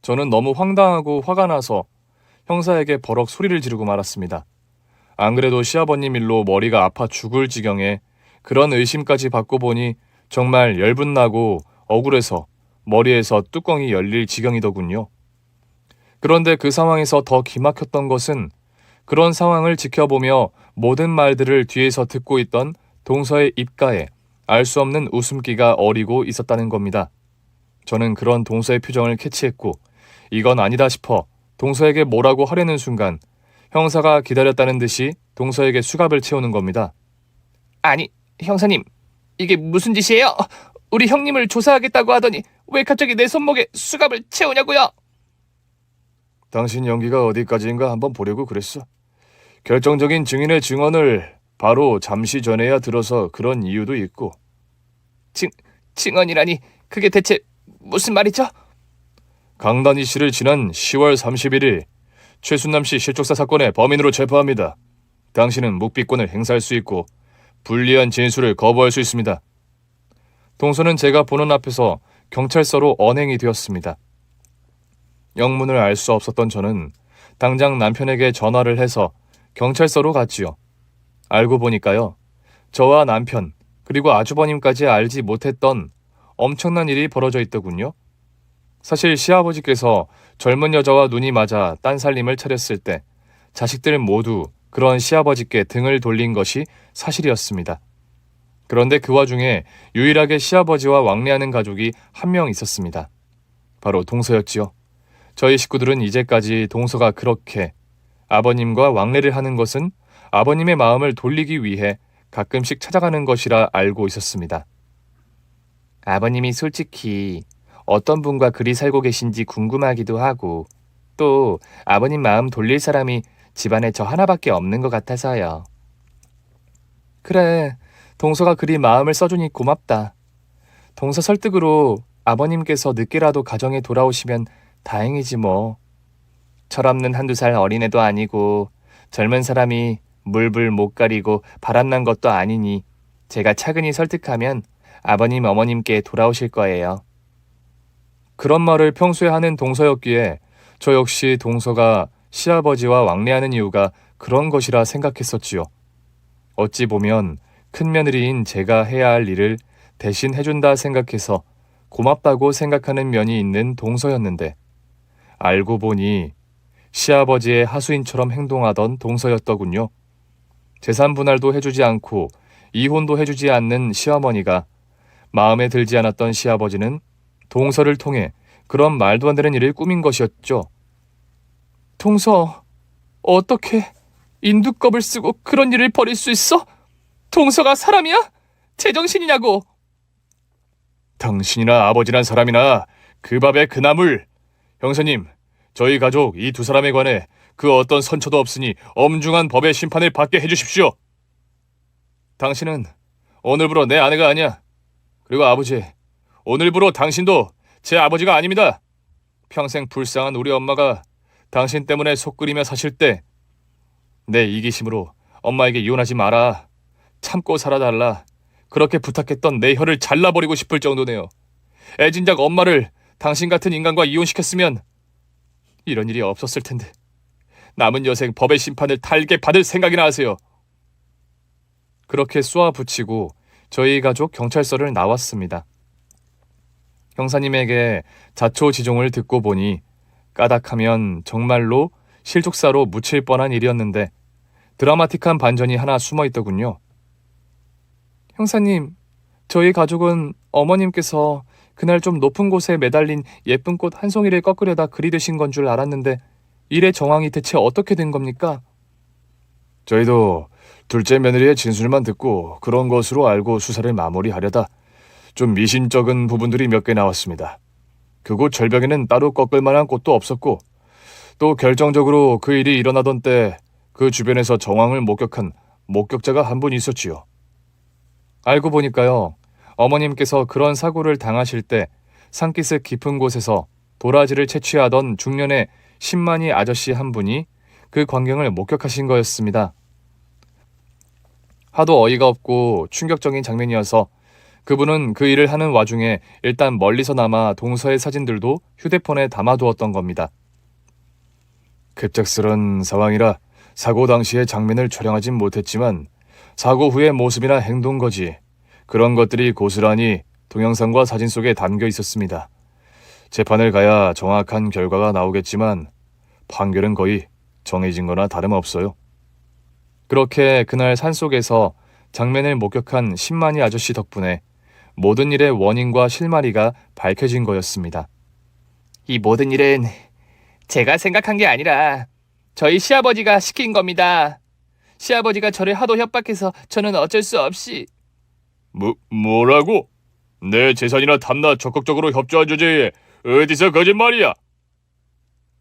저는 너무 황당하고 화가 나서 형사에게 버럭 소리를 지르고 말았습니다. 안 그래도 시아버님 일로 머리가 아파 죽을 지경에 그런 의심까지 받고 보니 정말 열분나고 억울해서 머리에서 뚜껑이 열릴 지경이더군요. 그런데 그 상황에서 더 기막혔던 것은 그런 상황을 지켜보며 모든 말들을 뒤에서 듣고 있던 동서의 입가에 알 수 없는 웃음기가 어리고 있었다는 겁니다. 저는 그런 동서의 표정을 캐치했고 이건 아니다 싶어 동서에게 뭐라고 하려는 순간 형사가 기다렸다는 듯이 동서에게 수갑을 채우는 겁니다. 아니, 형사님, 이게 무슨 짓이에요? 우리 형님을 조사하겠다고 하더니 왜 갑자기 내 손목에 수갑을 채우냐고요? 당신 연기가 어디까지인가 한번 보려고 그랬어. 결정적인 증인의 증언을 바로 잠시 전에야 들어서 그런 이유도 있고. 증언이라니 그게 대체 무슨 말이죠? 강단희 씨를 지난 10월 31일 최순남 씨 실족사 사건의 범인으로 체포합니다. 당신은 묵비권을 행사할 수 있고 불리한 진술을 거부할 수 있습니다. 동서는 제가 보는 앞에서 경찰서로 언행이 되었습니다. 영문을 알 수 없었던 저는 당장 남편에게 전화를 해서 경찰서로 갔지요. 알고 보니까요. 저와 남편 그리고 아주버님까지 알지 못했던 엄청난 일이 벌어져 있더군요. 사실 시아버지께서 젊은 여자와 눈이 맞아 딴살림을 차렸을 때 자식들 모두 그런 시아버지께 등을 돌린 것이 사실이었습니다. 그런데 그 와중에 유일하게 시아버지와 왕래하는 가족이 한 명 있었습니다. 바로 동서였지요. 저희 식구들은 이제까지 동서가 그렇게 아버님과 왕래를 하는 것은 아버님의 마음을 돌리기 위해 가끔씩 찾아가는 것이라 알고 있었습니다. 아버님이 솔직히 어떤 분과 그리 살고 계신지 궁금하기도 하고 또 아버님 마음 돌릴 사람이 집안에 저 하나밖에 없는 것 같아서요. 그래, 동서가 그리 마음을 써주니 고맙다. 동서 설득으로 아버님께서 늦게라도 가정에 돌아오시면 다행이지 뭐. 철없는 한두 살 어린애도 아니고 젊은 사람이 물불 못 가리고 바람난 것도 아니니 제가 차근히 설득하면 아버님 어머님께 돌아오실 거예요. 그런 말을 평소에 하는 동서였기에 저 역시 동서가 시아버지와 왕래하는 이유가 그런 것이라 생각했었지요. 어찌 보면 큰며느리인 제가 해야 할 일을 대신 해준다 생각해서 고맙다고 생각하는 면이 있는 동서였는데 알고 보니 시아버지의 하수인처럼 행동하던 동서였더군요. 재산 분할도 해주지 않고 이혼도 해주지 않는 시어머니가 마음에 들지 않았던 시아버지는 동서를 통해 그런 말도 안 되는 일을 꾸민 것이었죠. 동서, 어떻게 인두껍을 쓰고 그런 일을 벌일 수 있어? 동서가 사람이야? 제정신이냐고? 당신이나 아버지란 사람이나 그 밥에 그 나물. 형사님, 저희 가족 이 두 사람에 관해 그 어떤 선처도 없으니 엄중한 법의 심판을 받게 해주십시오. 당신은 오늘부로 내 아내가 아니야. 그리고 아버지, 오늘부로 당신도 제 아버지가 아닙니다. 평생 불쌍한 우리 엄마가 당신 때문에 속 끓이며 사실 때 내 이기심으로 엄마에게 이혼하지 마라. 참고 살아달라. 그렇게 부탁했던 내 혀를 잘라버리고 싶을 정도네요. 애진작 엄마를 당신 같은 인간과 이혼시켰으면 이런 일이 없었을 텐데 남은 여생 법의 심판을 달게 받을 생각이나 하세요. 그렇게 쏘아붙이고 저희 가족 경찰서를 나왔습니다. 형사님에게 자초지종을 듣고 보니 까닭하면 정말로 실족사로 묻힐 뻔한 일이었는데 드라마틱한 반전이 하나 숨어 있더군요. 형사님, 저희 가족은 어머님께서 그날 좀 높은 곳에 매달린 예쁜 꽃 한 송이를 꺾으려다 그리드신 건 줄 알았는데 일의 정황이 대체 어떻게 된 겁니까? 저희도 둘째 며느리의 진술만 듣고 그런 것으로 알고 수사를 마무리하려다 좀 미심쩍은 부분들이 몇 개 나왔습니다. 그곳 절벽에는 따로 꺾을 만한 꽃도 없었고 또 결정적으로 그 일이 일어나던 때 그 주변에서 정황을 목격한 목격자가 한 분 있었지요. 알고 보니까요. 어머님께서 그런 사고를 당하실 때 산기슭 깊은 곳에서 도라지를 채취하던 중년의 신만이 아저씨 한 분이 그 광경을 목격하신 거였습니다. 하도 어이가 없고 충격적인 장면이어서 그분은 그 일을 하는 와중에 일단 멀리서나마 동서의 사진들도 휴대폰에 담아두었던 겁니다. 급작스런 상황이라 사고 당시의 장면을 촬영하진 못했지만 사고 후의 모습이나 행동 거지 그런 것들이 고스란히 동영상과 사진 속에 담겨 있었습니다. 재판을 가야 정확한 결과가 나오겠지만 판결은 거의 정해진 거나 다름없어요. 그렇게 그날 산속에서 장면을 목격한 신만이 아저씨 덕분에 모든 일의 원인과 실마리가 밝혀진 거였습니다. 이 모든 일은 제가 생각한 게 아니라 저희 시아버지가 시킨 겁니다. 시아버지가 저를 하도 협박해서 저는 어쩔 수 없이... 뭐라고? 내 재산이나 탐나 적극적으로 협조한 주제에 어디서 거짓말이야?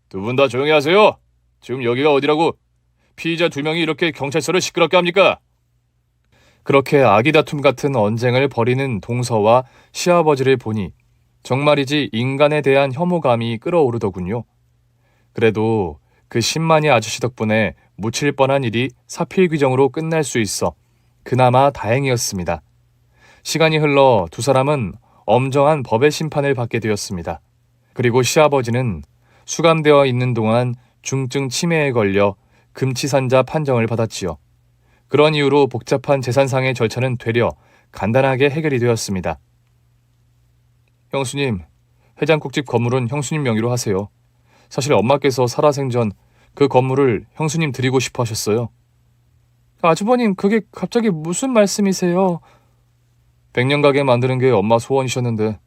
두 분 다 조용히 하세요. 지금 여기가 어디라고? 피의자 2명이 이렇게 경찰서를 시끄럽게 합니까? 그렇게 아기다툼 같은 언쟁을 벌이는 동서와 시아버지를 보니 정말이지 인간에 대한 혐오감이 끓어오르더군요. 그래도 그 신만이 아저씨 덕분에 묻힐 뻔한 일이 사필귀정으로 끝날 수 있어 그나마 다행이었습니다. 시간이 흘러 두 사람은 엄정한 법의 심판을 받게 되었습니다. 그리고 시아버지는 수감되어 있는 동안 중증 치매에 걸려 금치산자 판정을 받았지요. 그런 이유로 복잡한 재산상의 절차는 되려 간단하게 해결이 되었습니다. 형수님, 해장국집 건물은 형수님 명의로 하세요. 사실 엄마께서 살아생전 그 건물을 형수님 드리고 싶어 하셨어요. 아주버님, 그게 갑자기 무슨 말씀이세요? 100년 가게 만드는 게 엄마 소원이셨는데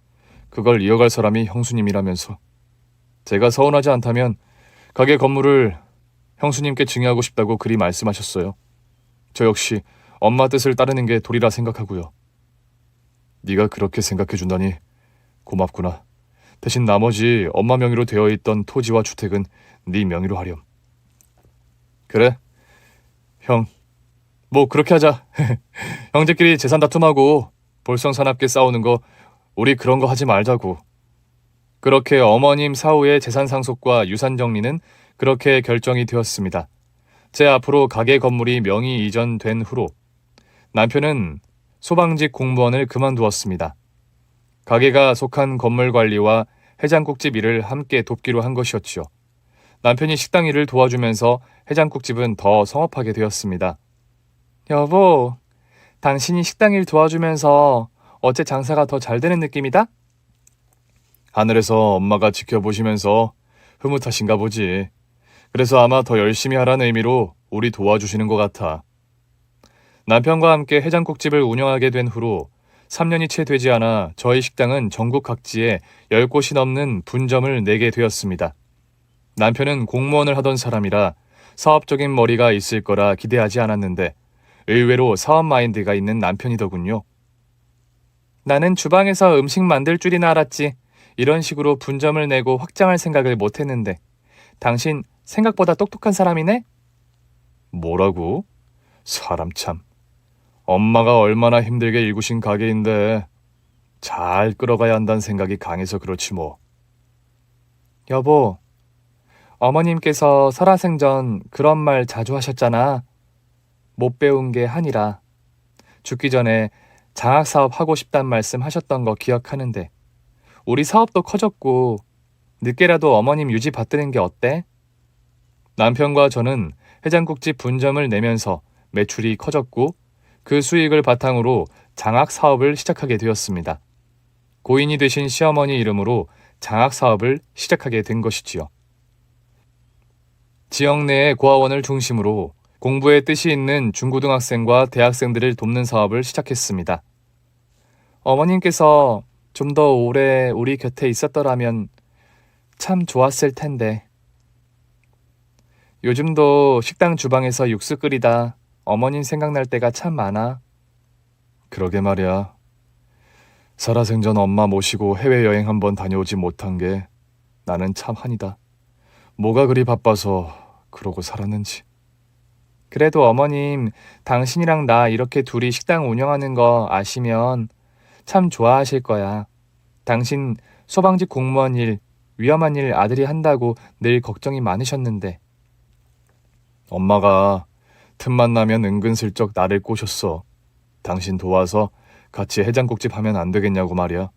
그걸 이어갈 사람이 형수님이라면서. 제가 서운하지 않다면 가게 건물을 형수님께 증여하고 싶다고 그리 말씀하셨어요. 저 역시 엄마 뜻을 따르는 게 도리라 생각하고요. 네가 그렇게 생각해 준다니 고맙구나. 대신 나머지 엄마 명의로 되어 있던 토지와 주택은 네 명의로 하렴. 그래? 형, 뭐 그렇게 하자. 형제끼리 재산 다툼하고 볼성사납게 싸우는 거 우리 그런 거 하지 말자고. 그렇게 어머님 사후의 재산 상속과 유산 정리는 그렇게 결정이 되었습니다. 제 앞으로 가게 건물이 명의 이전된 후로 남편은 소방직 공무원을 그만두었습니다. 가게가 속한 건물 관리와 해장국집 일을 함께 돕기로 한 것이었지요. 남편이 식당 일을 도와주면서 해장국집은 더 성업하게 되었습니다. 여보, 당신이 식당 일 도와주면서 어째 장사가 더 잘 되는 느낌이다? 하늘에서 엄마가 지켜보시면서 흐뭇하신가 보지. 그래서 아마 더 열심히 하라는 의미로 우리 도와주시는 것 같아. 남편과 함께 해장국집을 운영하게 된 후로 3년이 채 되지 않아 저희 식당은 전국 각지에 10곳이 넘는 분점을 내게 되었습니다. 남편은 공무원을 하던 사람이라 사업적인 머리가 있을 거라 기대하지 않았는데 의외로 사업 마인드가 있는 남편이더군요. 나는 주방에서 음식 만들 줄이나 알았지. 이런 식으로 분점을 내고 확장할 생각을 못했는데 당신 생각보다 똑똑한 사람이네? 뭐라고? 사람 참. 엄마가 얼마나 힘들게 일구신 가게인데 잘 끌어가야 한다는 생각이 강해서 그렇지 뭐. 여보, 어머님께서 살아생전 그런 말 자주 하셨잖아. 못 배운 게 한이라. 죽기 전에 장학사업 하고 싶단 말씀 하셨던 거 기억하는데 우리 사업도 커졌고 늦게라도 어머님 유지 받드는 게 어때? 남편과 저는 해장국집 분점을 내면서 매출이 커졌고 그 수익을 바탕으로 장학 사업을 시작하게 되었습니다. 고인이 되신 시어머니 이름으로 장학 사업을 시작하게 된 것이지요. 지역 내의 고아원을 중심으로 공부에 뜻이 있는 중고등학생과 대학생들을 돕는 사업을 시작했습니다. 어머님께서 좀 더 오래 우리 곁에 있었더라면 참 좋았을 텐데. 요즘도 식당 주방에서 육수 끓이다 어머님 생각날 때가 참 많아. 그러게 말이야. 살아생전 엄마 모시고 해외여행 한번 다녀오지 못한 게 나는 참 한이다. 뭐가 그리 바빠서 그러고 살았는지. 그래도 어머님, 당신이랑 나 이렇게 둘이 식당 운영하는 거 아시면 참 좋아하실 거야. 당신 소방직 공무원 일 위험한 일 아들이 한다고 늘 걱정이 많으셨는데. 엄마가 틈만 나면 은근슬쩍 나를 꼬셨어. 당신 도와서 같이 해장국집 하면 안 되겠냐고 말이야.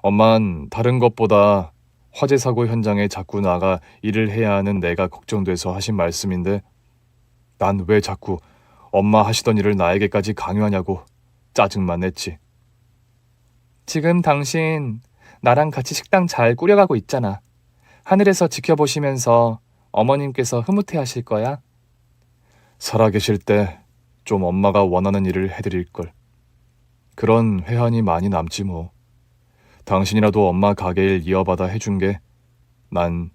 엄만 다른 것보다 화재 사고 현장에 자꾸 나가 일을 해야 하는 내가 걱정돼서 하신 말씀인데 난 왜 자꾸 엄마 하시던 일을 나에게까지 강요하냐고 짜증만 냈지. 지금 당신 나랑 같이 식당 잘 꾸려가고 있잖아. 하늘에서 지켜보시면서 어머님께서 흐뭇해 하실 거야. 살아계실 때 좀 엄마가 원하는 일을 해드릴 걸. 그런 회한이 많이 남지 뭐. 당신이라도 엄마 가게 일 이어받아 해준 게 난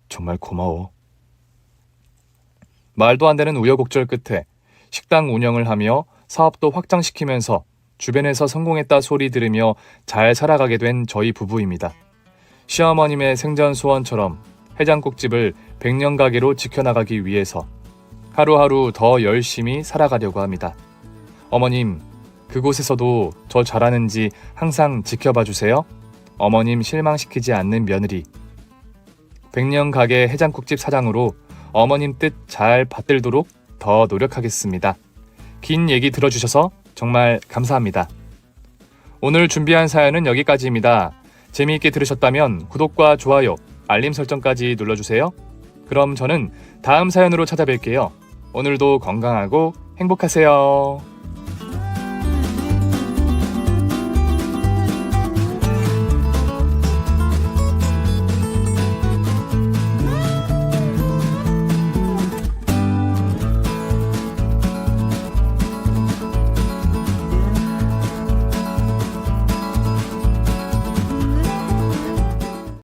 정말 고마워. 말도 안 되는 우여곡절 끝에 식당 운영을 하며 사업도 확장시키면서 주변에서 성공했다 소리 들으며 잘 살아가게 된 저희 부부입니다. 시어머님의 생전 소원처럼 해장국집을 100년 가게로 지켜나가기 위해서 하루하루 더 열심히 살아가려고 합니다. 어머님, 그곳에서도 저 잘하는지 항상 지켜봐 주세요. 어머님 실망시키지 않는 며느리. 100년 가게 해장국집 사장으로 어머님 뜻 잘 받들도록 더 노력하겠습니다. 긴 얘기 들어주셔서 정말 감사합니다. 오늘 준비한 사연은 여기까지입니다. 재미있게 들으셨다면 구독과 좋아요, 알림 설정까지 눌러주세요. 그럼 저는 다음 사연으로 찾아뵐게요. 오늘도 건강하고 행복하세요.